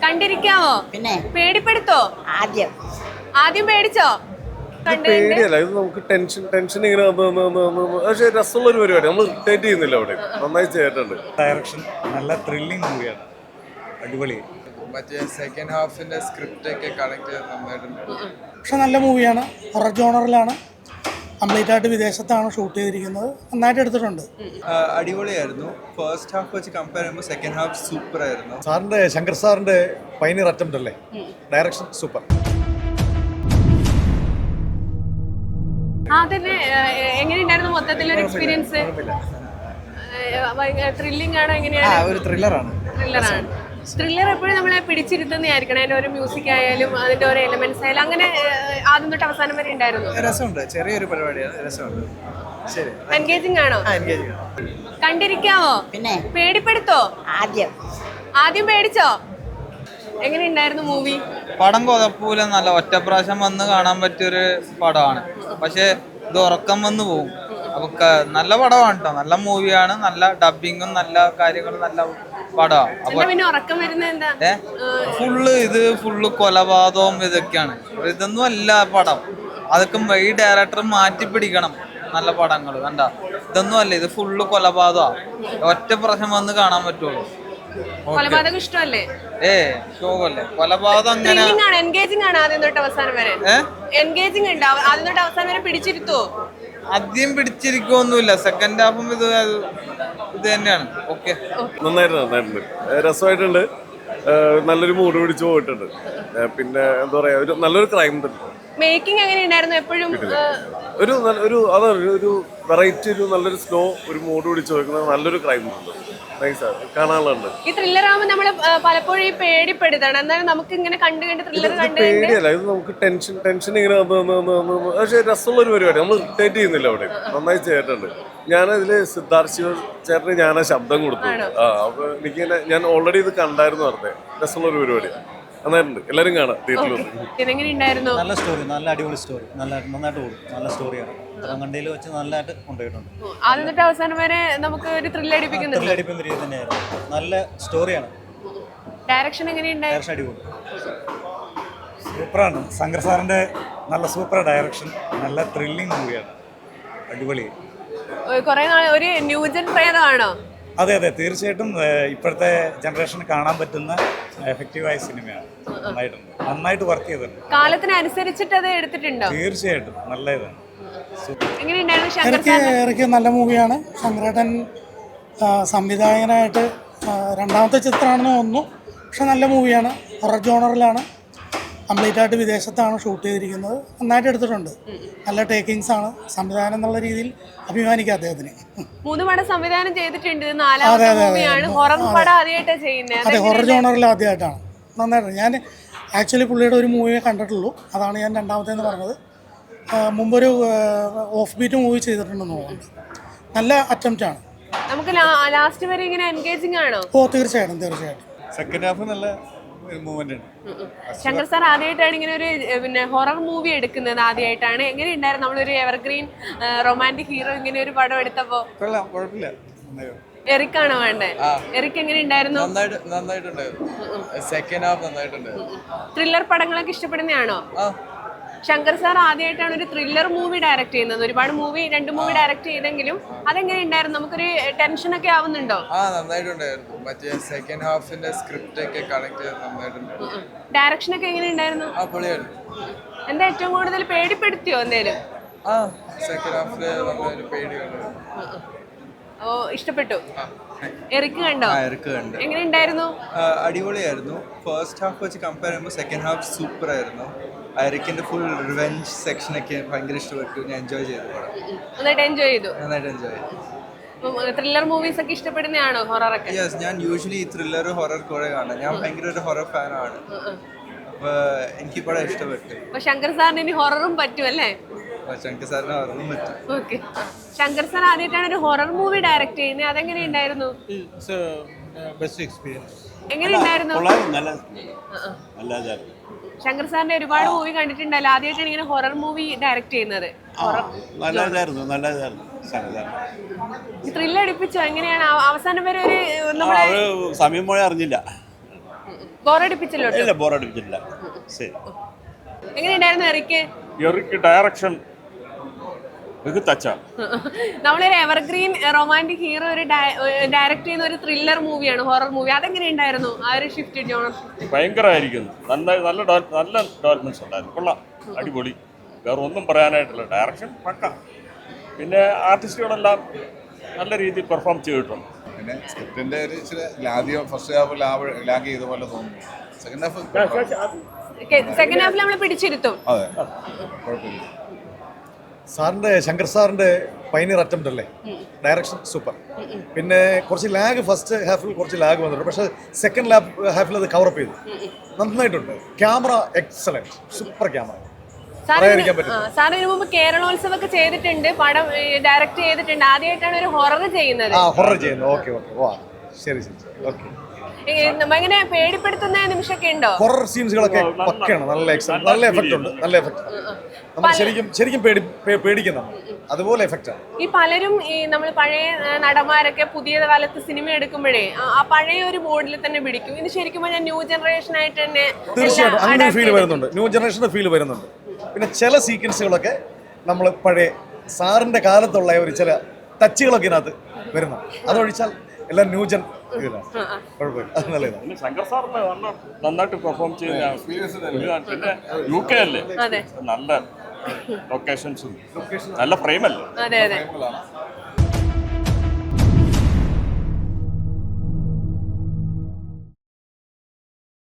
കണ്ടിരിക്കാവോ? പിന്നെ പേടിപ്പെടുത്തോ? ആദ്യം ആദ്യം പേടിച്ചോ? പേടിയല്ല, ഇത് നമുക്ക് ടെൻഷൻ ഇങ്ങനെ പക്ഷേ രസമുള്ള ഒരു പരിപാടി. നമ്മൾ ഇറിറ്റേറ്റ് ചെയ്യുന്നില്ല, അവിടെ നന്നായി ചെയ്തിട്ടുണ്ട്. ഡയറക്ഷൻ നല്ല ത്രില്ലിംഗ് മൂവിയാണ്, അടിപൊളി. മറ്റേ സെക്കൻഡ് ഹാഫിന്റെ സ്ക്രിപ്റ്റ് ഒക്കെ കണക്ട് ചെയ്ത് നന്നായിട്ടുണ്ട്. പക്ഷെ നല്ല മൂവിയാണ്, ഹൊറർ ജോണറിലാണ്, കംപ്ലീറ്റ് ആയിട്ട് വിദേശത്താണ് ഷൂട്ട് ചെയ്തിരിക്കുന്നത്, നന്നായിട്ട് എടുത്തിട്ടുണ്ട്. അടിപൊളിയായിരുന്നു. ഫസ്റ്റ് ഹാഫ് വെച്ച് കമ്പയർ ചെയ്യുമ്പോൾ സെക്കൻഡ് ഹാഫ് സൂപ്പർ ആയിരുന്നു. സാറിന്റെ ശങ്കർ സാറിന്റെ പൈനിയർ അറ്റംപ്റ്റ് അല്ലേ, ഡയറക്ഷൻ സൂപ്പർ. അതിന് എങ്ങനെയുണ്ടായിരുന്നു മൊത്തത്തിലൊരു എക്സ്പീരിയൻസ്? ത്രില്ലിംഗ് ആണോ, എങ്ങനെയാണ്? ഒരു ത്രില്ലറാണ്. ത്രില്ലർ എപ്പോഴും നമ്മളെ പിടിച്ചിരുത്തുന്നതായിരിക്കണം. അതിന്റെ ഒരു മ്യൂസിക് ആയാലും അതിന്റെ ഒരു എലമെന്റ്സ് ആയാലും അങ്ങനെ ആദ്യം തൊട്ട് അവസാനം വരെ ഉണ്ടായിരുന്നു. രസമുണ്ട്, ചെറിയൊരു പരിപാടിയാണ്, രസമുണ്ട്. ശരി, എൻഗേജിംഗ് ആണോ? കണ്ടിരിക്കാവോ? പിന്നെ പേടിപ്പെടുത്തോ? ആദ്യം പേടിച്ചോ? എങ്ങനെയുണ്ടായിരുന്നു മൂവി? പടം കൊതപ്പൂല, നല്ല ഒറ്റപ്രാവശ്യം വന്ന് കാണാൻ പറ്റിയൊരു പടമാണ്. പക്ഷെ ഇത് ഉറക്കം വന്ന് പോകും. അപ്പൊ നല്ല പടമാണ് കേട്ടോ, നല്ല മൂവിയാണ്, നല്ല ഡബിങ്ങും നല്ല കാര്യങ്ങളും നല്ല പടമാണ്. അപ്പൊ പിന്നെ ഉറക്കം വരുന്നത് എന്താ? ഫുള്ള് കൊലപാതകവും ഇതൊക്കെയാണ്. ഇതൊന്നും അല്ല പടം, അതൊക്കെ ഈ ഡയറക്ടർ മാറ്റി പിടിക്കണം. നല്ല പടങ്ങൾ കണ്ട, ഇതൊന്നും അല്ല, ഇത് ഫുള്ള് കൊലപാതകമാണ്. ഒറ്റ പ്രാവശ്യം വന്ന് കാണാൻ പറ്റുള്ളൂ. കൊലപാതകം ഇഷ്ടമല്ലേ? ഷോകല്ലേ കൊലപാതകം? അങ്ങനെ എൻഗേജിംഗ് ആണ് ആദ്യം തൊട്ട് അവസാനം വരെ. എൻഗേജിംഗ് ഉണ്ട്, ആദ്യം തൊട്ട് അവസാനം വരെ പിടിച്ചിരുത്തുവോ? ആദ്യം പിടിച്ചിരിക്കൊന്നുമില്ല, സെക്കൻഡ് ഹാഫും ഇത് തന്നെയാണ്. ഓക്കെ, നന്നായിട്ടുണ്ട്, രസമായിട്ടുണ്ട്, നല്ലൊരു മൂഡ് പിടിച്ചു പോയിട്ടുണ്ട്. പിന്നെ എന്താ പറയാ, ഒരു നല്ലൊരു ക്രൈം തന്നെ. മേക്കിംഗ് എങ്ങനെയുണ്ടായിരുന്നു? എപ്പോഴും ഒരു വെറൈറ്റി, ഒരു നല്ലൊരു സ്ലോ, ഒരു മൂഡ് പിടിച്ചു പോയിക്കുന്ന നല്ലൊരു ക്രൈം ഉണ്ട്. കാണാനുണ്ട്. ഈ ത്രില്ലർ ആവുമ്പോൾ നമ്മള് പലപ്പോഴും ഈ പേടിപ്പെടുത്തണം, എന്നാലും നമുക്ക് ഇങ്ങനെ കണ്ടു ത്രില്ലർ പേടിയല്ല, ഇത് നമുക്ക് ടെൻഷൻ ഇങ്ങനെ പക്ഷേ രസമുള്ള ഒരു പരിപാടി. നമ്മൾ ഇറിറ്റേറ്റ് ചെയ്യുന്നില്ല, അവിടെ നന്നായി ചെയ്തിട്ടുണ്ട്. ഞാനതില് സിദ്ധാർത്ഥ് ശിവ ചേട്ടന് ഞാനാ ശബ്ദം കൊടുത്തു. അപ്പൊ എനിക്ക് ഞാൻ ഓൾറെഡി ഇത് കണ്ടായിരുന്നു. പറഞ്ഞത് രസമുള്ള ഒരു പരിപാടിയാണ്, നന്നായിട്ടുണ്ട്. എല്ലാരും കാണാം തിയേറ്ററിൽ. ഇതെങ്ങനെയുണ്ടായിരുന്നു? നല്ല സ്റ്റോറി, നല്ല അടിപൊളി സ്റ്റോറി, നന്നായിട്ട് പോകും. നല്ല സ്റ്റോറിയാണ്, കണ്ടതിൽ വെച്ച് നല്ലതായിട്ട് കൊണ്ടുപോയിട്ടുണ്ട്. ആദ്യം തൊട്ട് അവസാനം വരെ നമുക്ക് ഒരു ത്രില്ലടിപ്പിക്കുന്ന രീതി തന്നെയായിരുന്നു. നല്ല സ്റ്റോറിയാണ്. ഡയറക്ഷൻ എങ്ങനെയുണ്ടായിരുന്നു? ഡയറക്ഷൻ അടിപൊളി, സൂപ്പറാണ്. ശങ്കർ സാറിന്റെ നല്ല സൂപ്പർ ഡയറക്ഷൻ, നല്ല ത്രില്ലിംഗ് മൂവിയാണ്, അടിപൊളി. കുറെ ഒരു ന്യൂജൻ പ്രേതമാണോ? അതെ, തീർച്ചയായിട്ടും ഇപ്പോഴത്തെ ജനറേഷന് കാണാൻ പറ്റുന്ന എഫക്റ്റീവായ സിനിമയാണ്. നന്നായിട്ട് വർക്ക് ചെയ്തിട്ടുണ്ട്. കാലത്തിനനുസരിച്ചിട്ട് അത് എടുത്തിട്ടുണ്ടോ? തീർച്ചയായിട്ടും നല്ല ഇതാണ്. ഇറക്കിയ നല്ല മൂവിയാണ്. ശങ്കരേട്ടൻ സംവിധായകനായിട്ട് രണ്ടാമത്തെ ചിത്രമാണെന്ന് തോന്നുന്നു. പക്ഷെ നല്ല മൂവിയാണ്, ഹൊറർ ജോണറിലാണ്, കംപ്ലീറ്റ് ആയിട്ട് വിദേശത്താണ് ഷൂട്ട് ചെയ്തിരിക്കുന്നത്, നന്നായിട്ട് എടുത്തിട്ടുണ്ട്. നല്ല ടേക്കിങ്സ് ആണ്. സംവിധാനം എന്നുള്ള രീതിയിൽ അഭിമാനിക്കാം അദ്ദേഹത്തിന്. 3 പടം സംവിധാനം ചെയ്തിട്ടുണ്ട്, 4ാമത്തെ മൂവിയാണ്. ഹൊറർ പടം ആദ്യമായിട്ടാണ് ചെയ്യുന്നത്. അതെ, ഹൊറർ ജോണറിൽ ആദ്യമായിട്ടാണ്. നന്നായിട്ടുണ്ട്. ഞാൻ ആക്ച്വലി പുള്ളിയുടെ ഒരു മൂവിയെ കണ്ടിട്ടുള്ളൂ, അതാണ് ഞാൻ രണ്ടാമത്തേന്ന് പറഞ്ഞത്. മുമ്പൊരു ഓഫ് ബീറ്റ് മൂവി ചെയ്തിട്ടുണ്ടെന്ന് തോന്നുന്നുണ്ട്. നല്ല അറ്റംപ്റ്റാണ്. നമുക്ക് ലാസ്റ്റ് വരെ ഇങ്ങനെ എൻഗേജിംഗ് ആണോ? തീർച്ചയായിട്ടും. സെക്കൻഡ് ഹാഫ് നല്ല മൂവ്മെന്റ് ഉണ്ട്. ശങ്കർ സാർ ആദ്യമായിട്ടാണ് ഇങ്ങനെ ഒരു ഹൊറർ മൂവി എടുക്കുന്നത്, ആദ്യമായിട്ടാണ്. എങ്ങനെയുണ്ടായിരുന്നു? നമ്മളൊരു എവർഗ്രീൻ റൊമാൻറ്റിക് ഹീറോ ഇങ്ങനെ ഒരു പടം എടുത്തപ്പോ? കുഴപ്പമില്ല. എറിക്കാണോ വേണ്ടേ? എറിക്ക് എങ്ങനെയുണ്ടായിരുന്നു? നന്നായിട്ടുണ്ടായിരുന്നു. സെക്കൻഡ് ഹാഫ് നന്നായിട്ടുണ്ടായിരുന്നു. ത്രില്ലർ പടങ്ങളൊക്കെ ഇഷ്ടപ്പെടുന്നതാണോ? ശങ്കർ സാർ ആദ്യമായിട്ടാണ് ഒരു ത്രില്ലർ മൂവി ഡയറക്ട് ചെയ്യുന്നത്. ഒരുപാട് രണ്ട് മൂവി ഡയറക്ട് ചെയ്തെങ്കിലും അതെങ്ങനെ ഉണ്ടായിരുന്നു? നമുക്കൊരു ടെൻഷനൊക്കെ ആവുന്നുണ്ടോ? നന്നായിട്ടുണ്ടായിരുന്നു. മറ്റേ സെക്കൻഡ് ഹാഫിന്റെ സ്ക്രിപ്റ്റ് ഒക്കെ കണക്ട് ചെയ്ത് നന്നായിട്ടുണ്ട്. ഡയറക്ഷൻ ഒക്കെ എങ്ങനെ ഉണ്ടായിരുന്നു? പൊളിയായിരുന്നു. എന്താ ഏറ്റവും കൂടുതൽ പേടിപ്പെടുത്തിയോ എന്തേലും? സെക്കൻഡ് ഹാഫില് നല്ലൊരു പേടിയുണ്ട്. ഇഷ്ടപ്പെട്ടു. എറിക്ക് കണ്ടോ? എങ്ങനെ ഉണ്ടായിരുന്നു? അടിപൊളിയായിരുന്നു. ഫസ്റ്റ് ഹാഫ് വെച്ച് കമ്പയർ ചെയ്യുമ്പോൾ സെക്കൻഡ് ഹാഫ് സൂപ്പർ ആയിരുന്നു. എറിക്കിന്റെ ഫുൾ റിവെഞ്ച് സെക്ഷനൊക്കെ ഭയങ്കര ഇഷ്ടപ്പെട്ടു. ഞാൻ എൻജോയ് ചെയ്തു. നന്നായിട്ട് എൻജോയ് ചെയ്തു. ത്രില്ലർ മൂവീസ് ഒക്കെ ഇഷ്ടപ്പെടുന്നതാണോ? ഹൊറർ ഒക്കെ? യെസ്, ഞാൻ യൂഷ്വലി ത്രില്ലർ ഹൊറർ കുറെ കാണാം. ഞാൻ ഭയങ്കര ഒരു ഹൊറർ ഫാനാണ്. അപ്പൊ എനിക്ക് ഇവിടെ ഇഷ്ടപ്പെട്ടു. ശങ്കർ സാറിന് ഇനി ഹൊററും പറ്റുമല്ലേ? ശങ്കർ സാറിന് ഹൊററും പറ്റും. ഓക്കെ. ശങ്കർ സാർ ആദ്യമായിട്ടാണ് ഒരു ഹൊറർ മൂവി ഡയറക്ട് ചെയ്യുന്നത്, അതെങ്ങനെ ഉണ്ടായിരുന്നു? എങ്ങനെ ഉണ്ടായിരുന്നു? ശങ്കർ സാറിന്റെ ഒരുപാട് മൂവി കണ്ടിട്ടുണ്ടല്ലോ, ആദ്യമായിട്ടാണ് ഇങ്ങനെ ഹൊറർ മൂവി ഡയറക്ട് ചെയ്യുന്നത്. ത്രില്ല് അടിപ്പിച്ചോ? എങ്ങനെയാണ് അവസാനം വരെ ഒരു സമയം പോയി അറിഞ്ഞില്ല. ബോറടിപ്പിച്ചല്ലോ ഇല്ല ബോറടിപ്പിച്ചില്ല. ശരി. എങ്ങനെയുണ്ടായിരുന്നു എറിക്ക്? എറിക്ക് ഡയറക്ഷൻ മികച്ച. നമ്മളൊരു എവർഗ്രീൻ റൊമാൻറ്റിക് ഹീറോ ഒരു ഡയറക്ട് ചെയ്യുന്ന ഒരു ത്രില്ലർ മൂവിയാണ്, ഹൊറർ മൂവി. അതെങ്ങനെ ഉണ്ടായിരുന്നു ആ ഒരു ഷിഫ്റ്റ് ജോണർ? ഭയങ്കരമായിരിക്കുന്നു. നല്ല ഡെവലപ്മെന്റ്സ് ഉണ്ടായിരുന്നു. കൊള്ളാം, അടിപൊളി. വേറെ ഒന്നും പറയാനായിട്ടില്ല. ഡയറക്ഷൻ പക്ക. പിന്നെ ആർട്ടിസ്റ്റുകളെല്ലാം നല്ല രീതിയിൽ പെർഫോം ചെയ്തിട്ടുണ്ട്. പിന്നെ സ്ക്രിപ്റ്റിന്റെ ഒരു ഇച്ചിരി ആദ്യം ഫസ്റ്റ് ഹാഫ് ലാഗ് ചെയ്ത പോലെ തോന്നുന്നു. സെക്കൻഡ് ഹാഫ് സെക്കൻഡ് ഹാഫിൽ നമ്മൾ പിടിച്ചിരുത്തും. അതെ കുഴപ്പമില്ല. സാറിന്റെ ശങ്കർ സാറിന്റെ പൈനിയർ അറ്റംപ്റ്റ് അല്ലേ, ഡയറക്ഷൻ സൂപ്പർ. പിന്നെ കുറച്ച് ലാഗ് ഫസ്റ്റ് ഹാഫിൽ കുറച്ച് ലാഗ് വന്നിട്ടുണ്ട്, പക്ഷെ സെക്കൻഡ് ഹാഫിൽ അത് കവറപ്പ് ചെയ്തു നന്നായിട്ടുണ്ട്. Camera excellent, super camera. സാറിന് മുമ്പ് കേരളോത്സവമൊക്കെ ചെയ്തിട്ടുണ്ട്, പടം ഡയറക്ട് ചെയ്തിട്ടുണ്ട്. ആദ്യമായിട്ടാണ് ഒരു ഹൊറർ ചെയ്യുന്നത്. ഹൊറർ ചെയ്യുന്നത്. ഓക്കെ ഓക്കെ, വാ ശരി ശരി ഓക്കെ. എങ്ങനെ പേടിപ്പെടുത്തുന്ന നിമിഷമൊക്കെ ഉണ്ടോ? ഹൊറർ സീൻസുകളൊക്കെ പക്കയാണ്, നല്ല എക്സലന്റ്, നല്ല എഫക്റ്റ് ഉണ്ട്, നല്ല എഫക്റ്റ്. നമ്മൾ ശരിക്കും പേടിക്കുന്ന അതുപോലെ എഫക്റ്റ് ആണ്. ഈ പലരും ഈ നമ്മൾ പഴയ നടന്മാരൊക്കെ പുതിയ കാലത്ത് സിനിമ എടുക്കുമ്പോഴേ ആ പഴയ ഒരു ബോർഡിൽ തന്നെ പിടിക്കും. ഇത് ശരിക്കും പറഞ്ഞാൽ ന്യൂ ജനറേഷൻ ആയിട്ട് തന്നെ തീർച്ചയായിട്ടും അങ്ങനെ ഫീൽ വരുന്നുണ്ട്, ന്യൂ ജനറേഷന്റെ ഫീൽ വരുന്നുണ്ട്. പിന്നെ ചില സീക്വൻസുകളൊക്കെ നമ്മൾ പഴയ സാറിന്റെ കാലത്തുള്ള ഒരു ചില ടച്ചുകളൊക്കെ ഇതിനകത്ത് വരുന്നു. അതൊഴിച്ചാൽ എല്ലാം ന്യൂജൻ ഇതിലാണ്, കുഴപ്പമില്ല, അത് നല്ലതാണ്. പിന്നെ ശങ്കർ സാറിന് നന്നായിട്ട് പെർഫോം ചെയ്യുന്ന. പിന്നെ UK അല്ലേ, നല്ല ലൊക്കേഷൻസും നല്ല ഫ്രെയിമല്ലേ. അതെ അതെ.